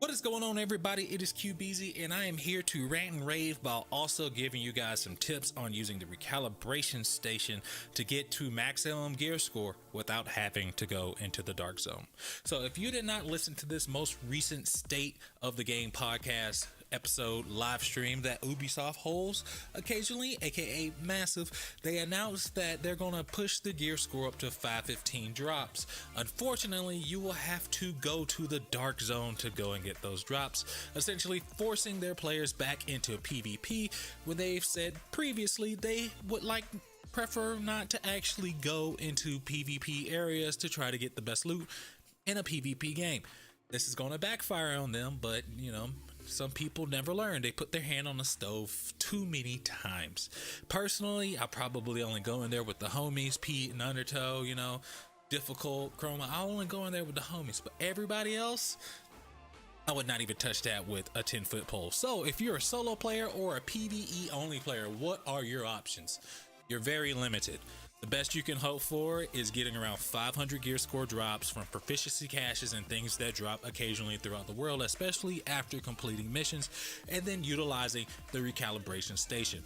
What is going on, everybody? It is QBZ, and I am here to rant and rave while also giving you guys some tips on using the recalibration station to get to maximum gear score without having to go into the dark zone. So if you did not listen to this most recent State of the Game podcast episode live stream that Ubisoft holds occasionally, aka massive, they announced that they're going to push the gear score up to 515 drops. Unfortunately, you will have to go to the dark zone to go and get those drops, essentially forcing their players back into PvP when they've said previously they would prefer not to actually go into PvP areas to try to get the best loot in a PvP game. This is going to backfire on them, but some people never learn. They put their hand on the stove too many times. Personally, I probably only go in there with the homies, Pete and Undertow, difficult, Chroma. I only go in there with the homies, but everybody else, I would not even touch that with a 10-foot pole. So if you're a solo player or a PvE only player, what are your options? You're very limited. The best you can hope for is getting around 500 gear score drops from proficiency caches and things that drop occasionally throughout the world, especially after completing missions, and then utilizing the recalibration station.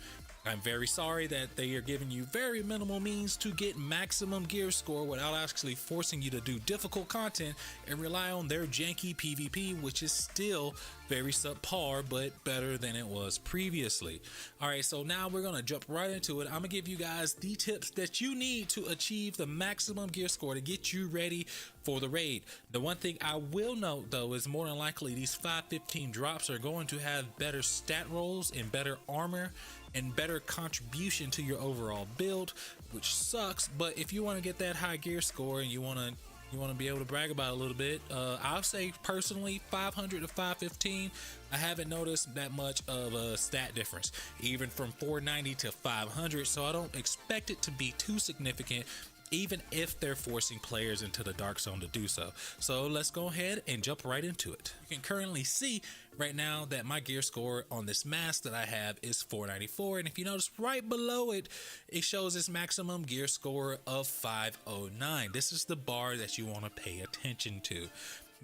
I'm very sorry that they are giving you very minimal means to get maximum gear score without actually forcing you to do difficult content and rely on their janky PvP, which is still very subpar, but better than it was previously. Alright, so now we're going to jump right into it. I'm going to give you guys the tips that you need to achieve the maximum gear score to get you ready for the raid. The one thing I will note though is more than likely these 515 drops are going to have better stat rolls and better armor and better contribution to your overall build, which sucks. But if you want to get that high gear score and you want to be able to brag about it a little bit, I'll say personally 500 to 515. I haven't noticed that much of a stat difference, even from 490 to 500, so I don't expect it to be too significant, even if they're forcing players into the dark zone to do so. So let's go ahead and jump right into it. You can currently see right now that my gear score on this mask that I have is 494, and if you notice right below it, it shows its maximum gear score of 509. This is the bar that you want to pay attention to.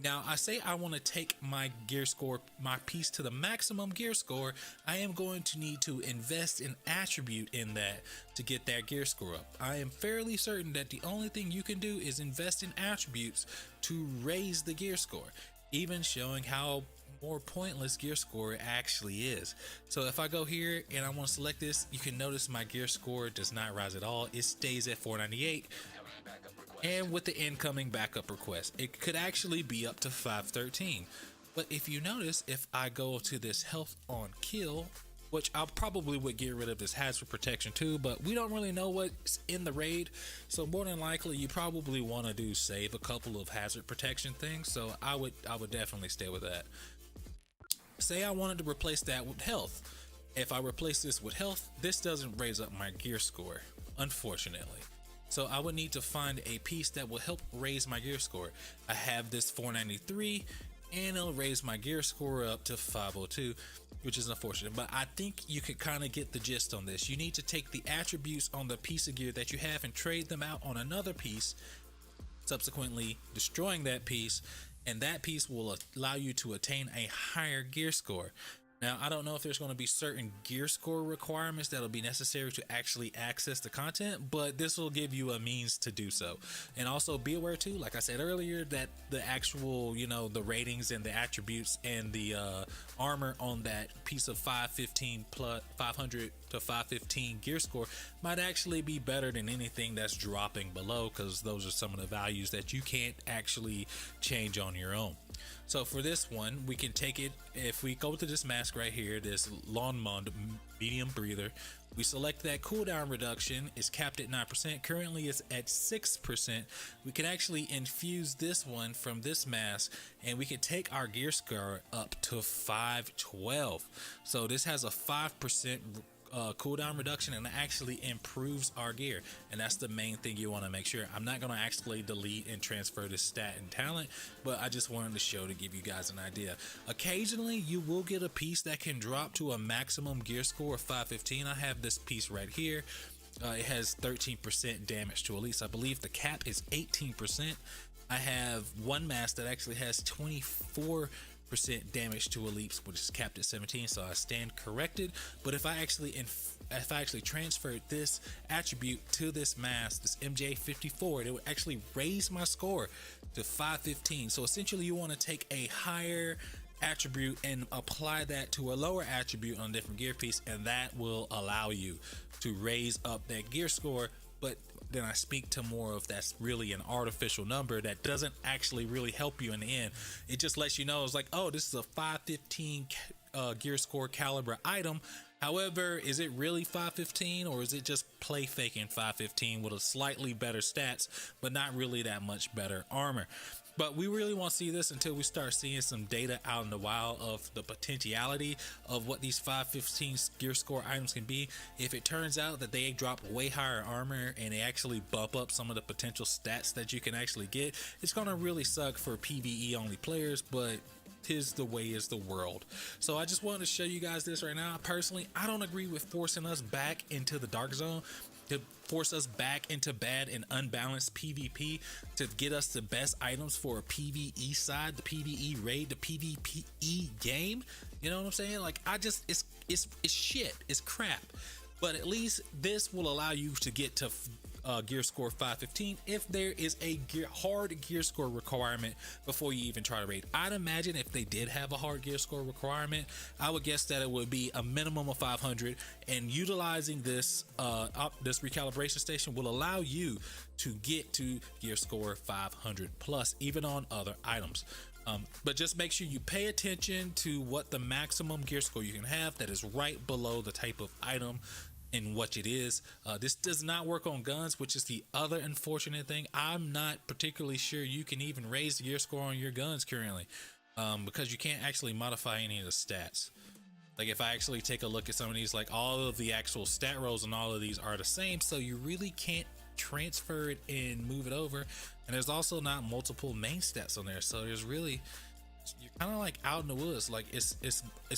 Now, I say I want to take my gear score, my piece to the maximum gear score. I am going to need to invest an attribute in that to get that gear score up. I am fairly certain that the only thing you can do is invest in attributes to raise the gear score, even showing how more pointless gear score actually is. So if I go here and I want to select this, you can notice my gear score does not rise at all. It stays at 498. And with the incoming backup request, it could actually be up to 513. But if you notice, if I go to this health on kill, which I probably would get rid of this hazard protection too, but we don't really know what's in the raid, so more than likely you probably want to do save a couple of hazard protection things. So I would definitely stay with that. Say I wanted to replace that with health. If I replace this with health, this doesn't raise up my gear score, unfortunately. So I would need to find a piece that will help raise my gear score. I have this 493 and it'll raise my gear score up to 502, which is unfortunate, but I think you can kind of get the gist on this. You need to take the attributes on the piece of gear that you have and trade them out on another piece, subsequently destroying that piece, and that piece will allow you to attain a higher gear score. Now, I don't know if there's going to be certain gear score requirements that'll be necessary to actually access the content, but this will give you a means to do so. And also be aware too, like I said earlier, that the actual, the ratings and the attributes and the armor on that piece of 515 plus 500 to 515 gear score might actually be better than anything that's dropping below, because those are some of the values that you can't actually change on your own. So for this one, we can take it, if we go to this mask right here, this Lawnmond medium breather, we select that cooldown reduction, is capped at 9%, currently it's at 6%. We can actually infuse this one from this mask, and we can take our gear score up to 512. So this has a 5% cooldown reduction, and it actually improves our gear, and that's the main thing you want to make sure. I'm not going to actually delete and transfer this stat and talent, but I just wanted to show to give you guys an idea. Occasionally you will get a piece that can drop to a maximum gear score of 515. I have this piece right here. It has 13% damage to elites. I believe the cap is 18%. I have one mask that actually has 24 damage to elites, which is capped at 17, so I stand corrected. But if I actually transferred this attribute to this mask, this MJ54, it would actually raise my score to 515. So essentially you want to take a higher attribute and apply that to a lower attribute on a different gear piece, and that will allow you to raise up that gear score. But then I speak to more of that's really an artificial number that doesn't actually really help you in the end. It just lets you know it's like, oh, this is a 515 gear score caliber item. However, is it really 515, or is it just play faking 515 with a slightly better stats but not really that much better armor? But we really won't see this until we start seeing some data out in the wild of the potentiality of what these 515 gear score items can be. If it turns out that they drop way higher armor and they actually bump up some of the potential stats that you can actually get, it's gonna really suck for PvE only players, but tis the way is the world. So I just wanted to show you guys this right now. Personally, I don't agree with forcing us back into the dark zone, to force us back into bad and unbalanced PvP to get us the best items for a PvE side, the PvE raid, the PvPE game. You know what I'm saying? Like, it's shit, it's crap. But at least this will allow you to get to gear score 515 if there is a hard gear score requirement before you even try to raid. I'd imagine if they did have a hard gear score requirement, I would guess that it would be a minimum of 500, and utilizing this this recalibration station will allow you to get to gear score 500 plus even on other items. But just make sure you pay attention to what the maximum gear score you can have that is right below the type of item and what it is. This does not work on guns, which is the other unfortunate thing. I'm not particularly sure you can even raise the gear score on your guns currently, because you can't actually modify any of the stats. Like, if I actually take a look at some of these, like, all of the actual stat rolls and all of these are the same, so you really can't transfer it and move it over. And there's also not multiple main stats on there, so there's really, you're kind of like out in the woods. Like, it's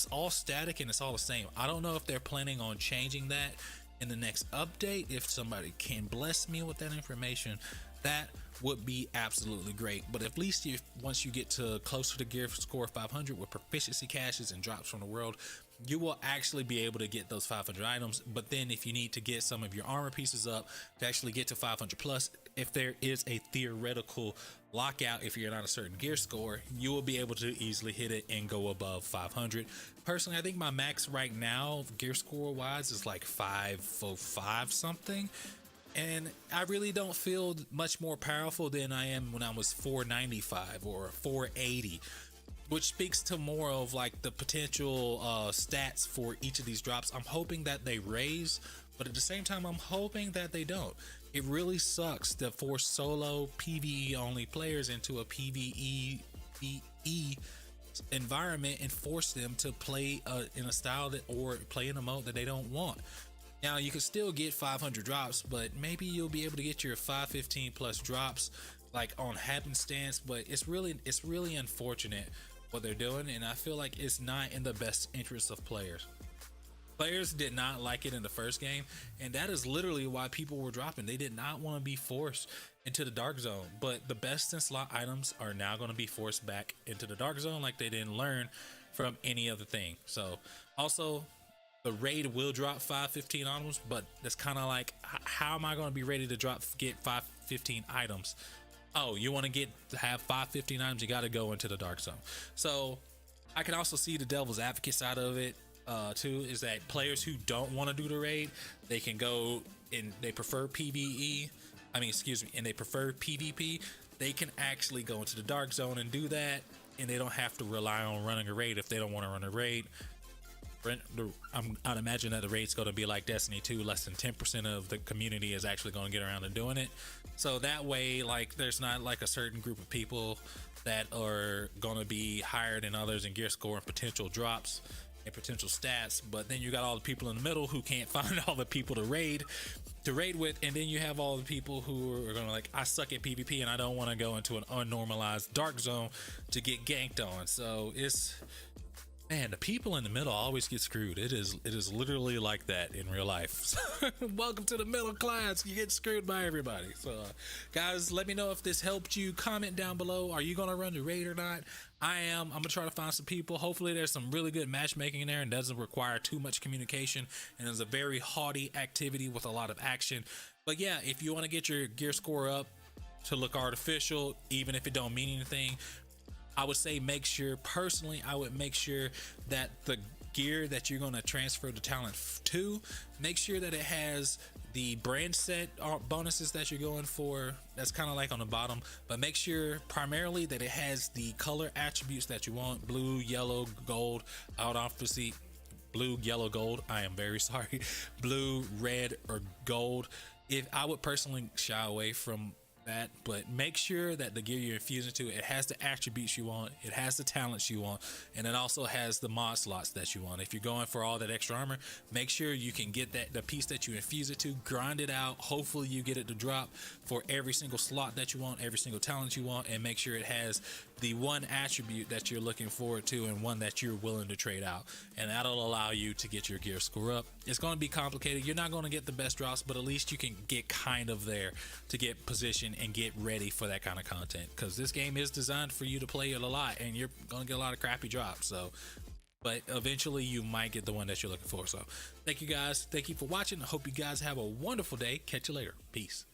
all static and it's all the same. I don't know if they're planning on changing that in the next update. If somebody can bless me with that information, that would be absolutely great. But at least once you get to closer to gear score 500 with proficiency caches and drops from the world, you will actually be able to get those 500 items. But then if you need to get some of your armor pieces up to actually get to 500 plus, if there is a theoretical lockout, if you're not a certain gear score, you will be able to easily hit it and go above 500. Personally, I think my max right now gear score wise is like 505 something, and I really don't feel much more powerful than I am when I was 495 or 480, which speaks to more of like the potential stats for each of these drops. I'm hoping that they raise, but at the same time I'm hoping that they don't. It really sucks to force solo PvE only players into a PvE environment and force them to play in a style that, or play in a mode that they don't want. Now, you can still get 500 drops, but maybe you'll be able to get your 515 plus drops like on happenstance. But it's really unfortunate what they're doing, and I feel like it's not in the best interest of players. Players did not like it in the first game, and that is literally why people were dropping. They did not want to be forced into the dark zone, but the best in slot items are now going to be forced back into the dark zone, like they didn't learn from any other thing. So also, the raid will drop 515 items, but that's kind of like, how am I going to be ready to get 515 items? Oh, you want to have 515 items, you got to go into the dark zone. So I can also see the devil's advocate side of it too, is that players who don't want to do the raid, they can go and they prefer PvE, and they prefer PvP, they can actually go into the dark zone and do that, and they don't have to rely on running a raid if they don't want to run a raid. I'd imagine that the raid's going to be like Destiny 2, less than 10% of the community is actually going to get around to doing it. So that way, like, there's not like a certain group of people that are going to be higher than others in gear score and potential drops and potential stats. But then you got all the people in the middle who can't find all the people to raid with, and then you have all the people who are going to like, I suck at PvP and I don't want to go into an unnormalized dark zone to get ganked on. So Man, the people in the middle always get screwed. It is literally like that in real life. Welcome to the middle class. You get screwed by everybody. So, guys, let me know if this helped you. Comment down below. Are you gonna run the raid or not? I am. I'm gonna try to find some people. Hopefully, there's some really good matchmaking in there and doesn't require too much communication. And it's a very haughty activity with a lot of action. But yeah, if you want to get your gear score up to look artificial, even if it don't mean anything, I would say I would make sure that the gear that you're going to transfer the talent to, make sure that it has the brand set bonuses that you're going for. That's kind of like on the bottom, but make sure primarily that it has the color attributes that you want: blue, yellow, gold, out off the seat. Blue, yellow, gold. I am very sorry. Blue, red, or gold. If I would personally shy away from that, but make sure that the gear you're infusing to, it has the attributes you want, it has the talents you want, and it also has the mod slots that you want. If you're going for all that extra armor, make sure you can get the piece that you infuse it to, grind it out. Hopefully you get it to drop for every single slot that you want, every single talent you want, and make sure it has the one attribute that you're looking forward to and one that you're willing to trade out, and that'll allow you to get your gear score up. It's going to be complicated. You're not going to get the best drops, but at least you can get kind of there to get position and get ready for that kind of content, because this game is designed for you to play it a lot, and you're going to get a lot of crappy drops. So, but eventually you might get the one that you're looking for. So thank you guys. Thank you for watching. I hope you guys have a wonderful day. Catch you later. Peace.